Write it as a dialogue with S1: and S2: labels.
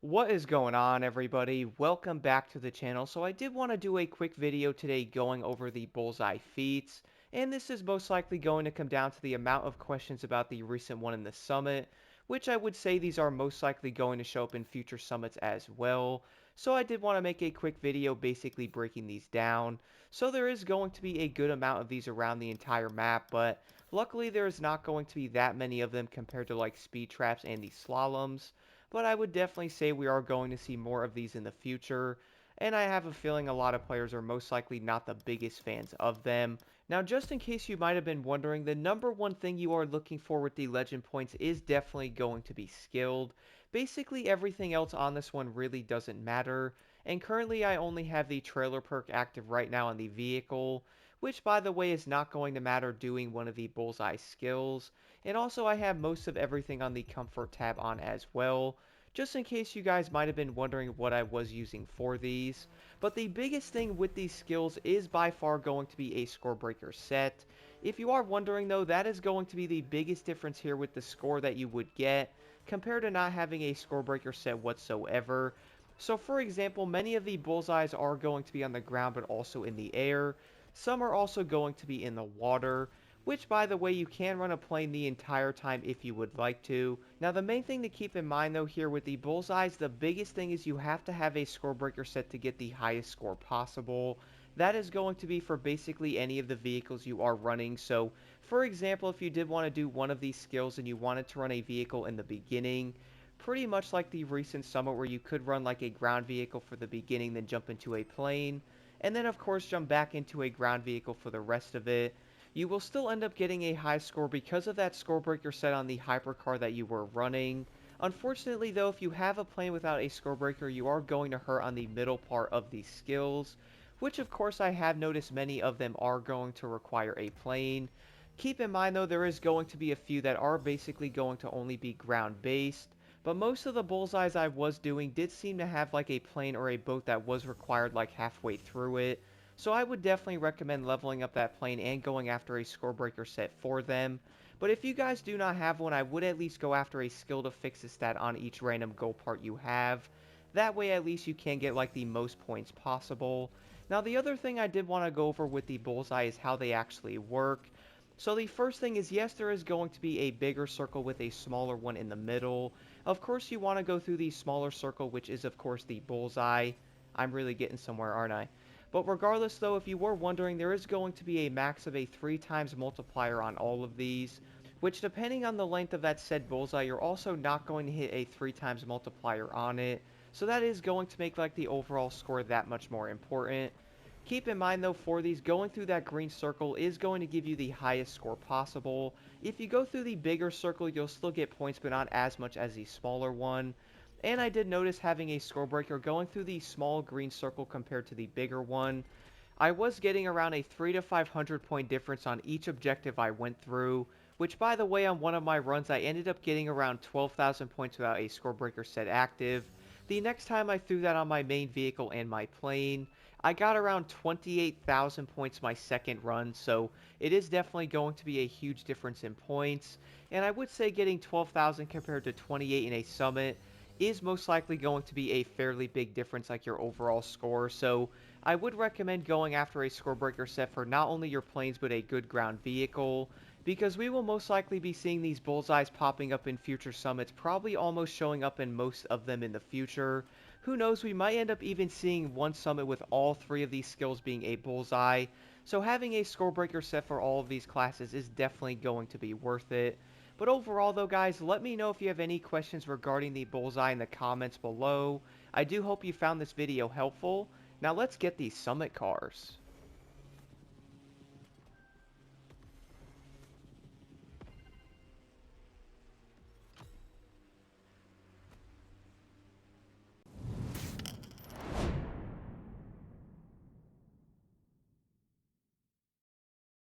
S1: What is going on, everybody? Welcome back to the channel. So I did want to do a quick video today going over the Bullseye feats, and this is most likely going to come down to the amount of questions about the recent one in the summit, which I would say these are most likely going to show up in future summits as well. So I did want to make a quick video basically breaking these down. So there is going to be a good amount of these around the entire map, but luckily there is not going to be that many of them compared to like speed traps and the slaloms, but I would definitely say we are going to see more of these in the future, and I have a feeling a lot of players are most likely not the biggest fans of them. Now, just in case you might have been wondering, the number one thing you are looking for with the legend points is definitely going to be skilled. Basically, everything else on this one really doesn't matter, and currently I only have the trailer perk active right now on the vehicle, which by the way is not going to matter doing one of the Bullseye skills. And also I have most of everything on the comfort tab on as well, just in case you guys might have been wondering what I was using for these. But the biggest thing with these skills is by far going to be a score breaker set. If you are wondering though, that is going to be the biggest difference here with the score that you would get compared to not having a score breaker set whatsoever. So for example, many of the bullseyes are going to be on the ground but also in the air. Some are also going to be in the water, which by the way you can run a plane the entire time if you would like to. Now the main thing to keep in mind though here with the bullseyes, the biggest thing is you have to have a score breaker set to get the highest score possible. That is going to be for basically any of the vehicles you are running. So for example, if you did want to do one of these skills and you wanted to run a vehicle in the beginning, pretty much like the recent summit where you could run like a ground vehicle for the beginning then jump into a plane, and then of course jump back into a ground vehicle for the rest of it, you will still end up getting a high score because of that score breaker set on the hypercar that you were running. Unfortunately though, if you have a plane without a score breaker, you are going to hurt on the middle part of these skills, which of course I have noticed many of them are going to require a plane. Keep in mind though, there is going to be a few that are basically going to only be ground based, but most of the bullseyes I was doing did seem to have like a plane or a boat that was required like halfway through it. So I would definitely recommend leveling up that plane and going after a score breaker set for them. But if you guys do not have one, I would at least go after a skill to fix the stat on each random goal part you have. That way at least you can get like the most points possible. Now the other thing I did want to go over with the bullseye is how they actually work. So the first thing is, yes, there is going to be a bigger circle with a smaller one in the middle. Of course you want to go through the smaller circle, which is of course the bullseye. I'm really getting somewhere, aren't I? But regardless though, if you were wondering, there is going to be a max of a 3 times multiplier on all of these, which depending on the length of that said bullseye, you're also not going to hit a 3 times multiplier on it. So that is going to make like the overall score that much more important. Keep in mind though, for these, going through that green circle is going to give you the highest score possible. If you go through the bigger circle, you'll still get points, but not as much as the smaller one. And I did notice having a score breaker going through the small green circle compared to the bigger one, I was getting around a 3 to 500 point difference on each objective I went through, which by the way on one of my runs I ended up getting around 12,000 points without a score breaker set active. The next time I threw that on my main vehicle and my plane, I got around 28,000 points my second run, so it is definitely going to be a huge difference in points, and I would say getting 12,000 compared to 28 in a summit is most likely going to be a fairly big difference like your overall score, so I would recommend going after a score breaker set for not only your planes but a good ground vehicle, because we will most likely be seeing these bullseyes popping up in future summits, probably almost showing up in most of them in the future. Who knows, we might end up even seeing one summit with all 3 of these skills being a bullseye, so having a score breaker set for all of these classes is definitely going to be worth it. But overall though guys, let me know if you have any questions regarding the bullseye in the comments below. I do hope you found this video helpful. Now let's get these summit cars.